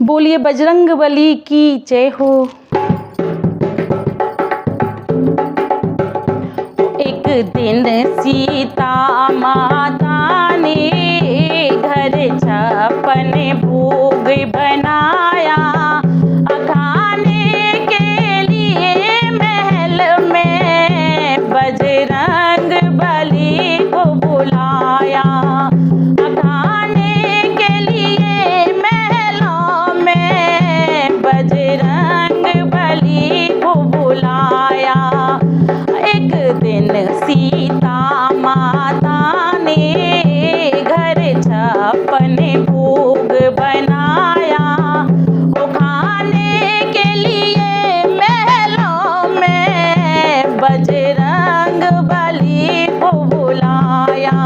बोलिए बजरंग बली की जय हो। एक दिन सीता माता ने घर छप्पन भोग बनाया, खाने के लिए महल में बजरंग बली को बुलाया। खाने के लिए महलों में बजरंग बली को बुलाया। एक दिन सीता माता ने घर छप्पन भोग बनाया, वो खाने के लिए महलों में बजरंग बली को बुलाया।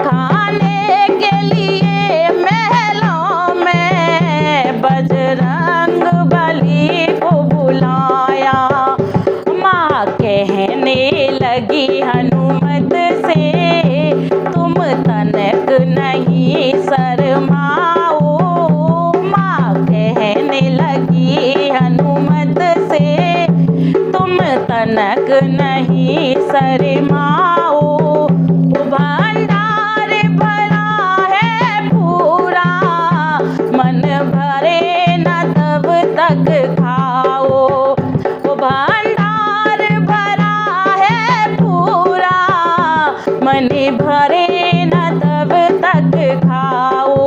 खाने के लिए महलों में बजरंग बली को बुलाया। माँ कहने लगी हनुमत से, तुम तनक नहीं शर्माओ। माँ कहने लगी हनुमत से, तुम तनक नहीं शर्माओ। भंडार भरा है पूरा, मन भरे न तब तक खाओ। भंडार भरा है पूरा, मन भरे न तब तक खाओ।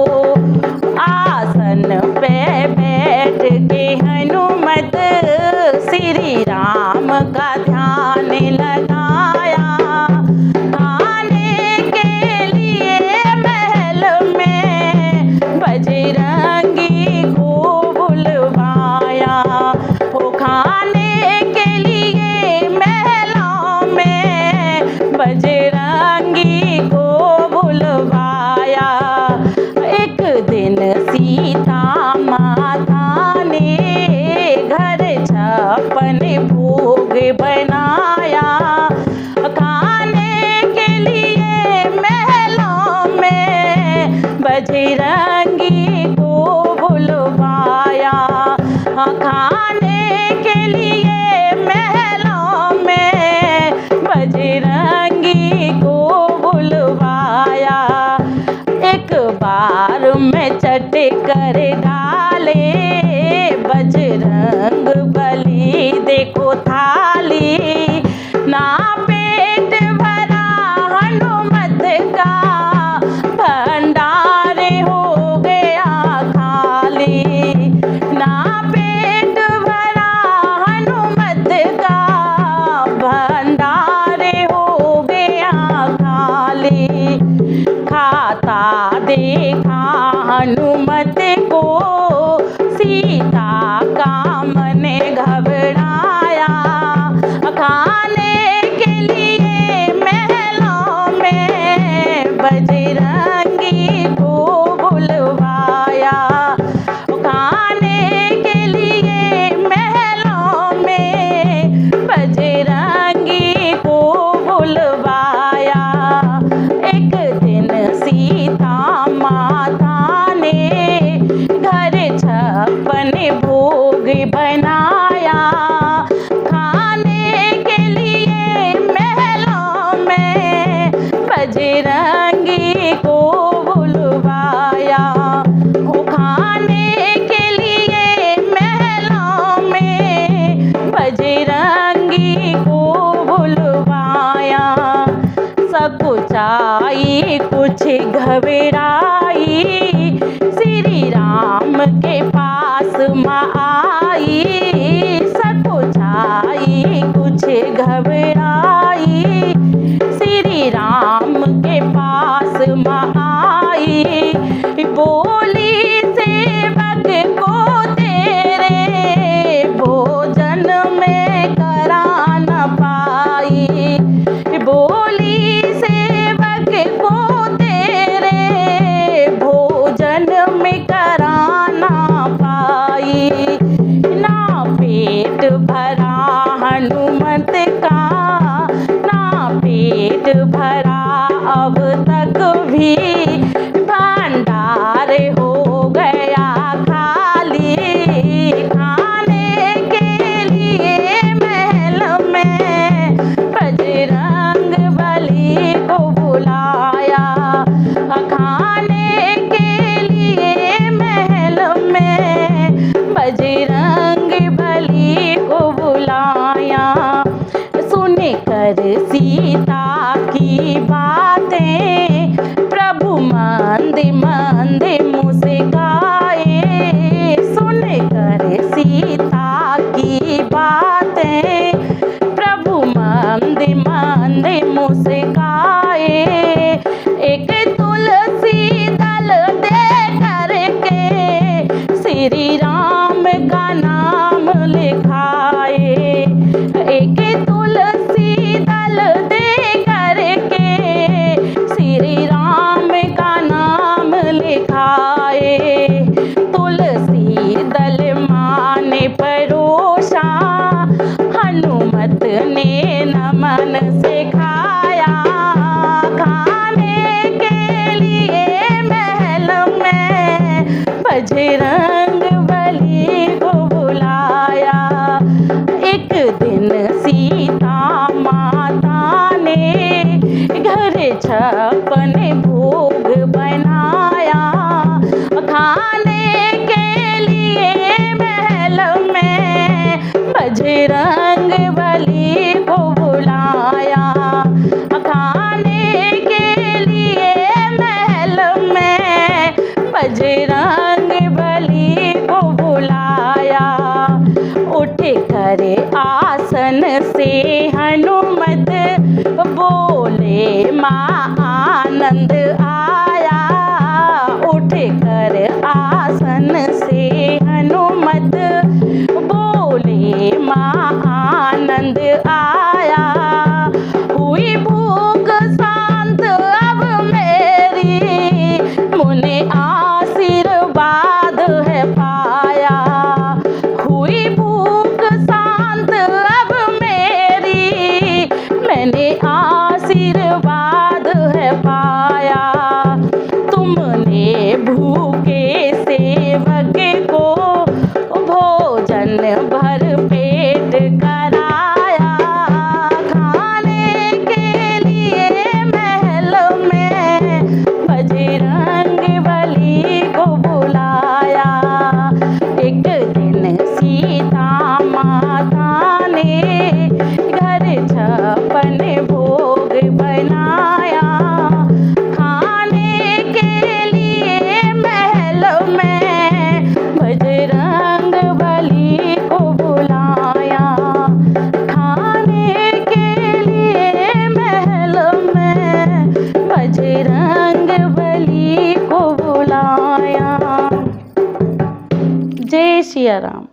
आसन पे बैठ के हनुमत श्री राम का ध्यान लगाया। खाने के लिए महल में बजरंगी को बुलवाया। वो खाने के लिए महलों में बजरंगी को बुलवाया। एक दिन सीता माता ने घर छप्पन भोग बनाया, खाने के लिए महलों में बजरंगी को बुलवाया। खाने के लिए महलों में बजरंगी को बुलवाया। एक बार में चट कर डाले बजरंग बली देखो थाली। ना पेट भरा हनुमत का भंडार हो गया खाली। ना पेट भरा हनुमत का भंडार हो गया खाली। खाता देखा हनुमत को सीता का मन घबराया। खाने के लिए महलों में बजरंगी को बुलवाया। खाने के लिए महलों में बजरंगी को बुलवाया। एक दिन सीता माता ने घर छप्पन भोग बनाया। खाने के लिए महलों में बजरंगी को बुलवाया। खाने के लिए महलों में बजरंगी को बुलवाया। सकुचाई कुछ घबराई, श्री राम के पास माँ आई। सकुचाई कुछ घबराई, श्री राम के पास माँ आई। बोली सेवक को तेरे भोजन में करा न पाई। बोली सेवक को तेरे भोजन में करा न पाई। ना पेट भरा हनुमत का, ना पेट भरा अब तक भी भंडार हो गया था। बजरंग बली को बुलाया। एक दिन सीता माता ने घर 56 भोग बनाया। खाने के लिए महल में बजरंग बली को बुलाया। खाने के लिए महल में बजरंग बली को बुलाया। उठ कर आसन से हनुमत बोले माँ आनंद आया। उठ कर आसन से हनुमत बोले माँ आनंद आया। हुई भूख शांत अब मेरी, मुने आशीर्वाद है पाया। हुई भूख शांत अब मेरी, मैंने आशीर्वाद है पाया। तुमने भूखे सेवक को भोजन भर पेट कराया। खाने के लिए महल में बजरंग बली को बुलाया। एक दिन सीता माता ने घर 56 भोग बनाया। खाने के लिए महल में बजरंग बली को बुलाया। खाने के लिए महल में बजरंग बली को बुलाया। जय सिया राम।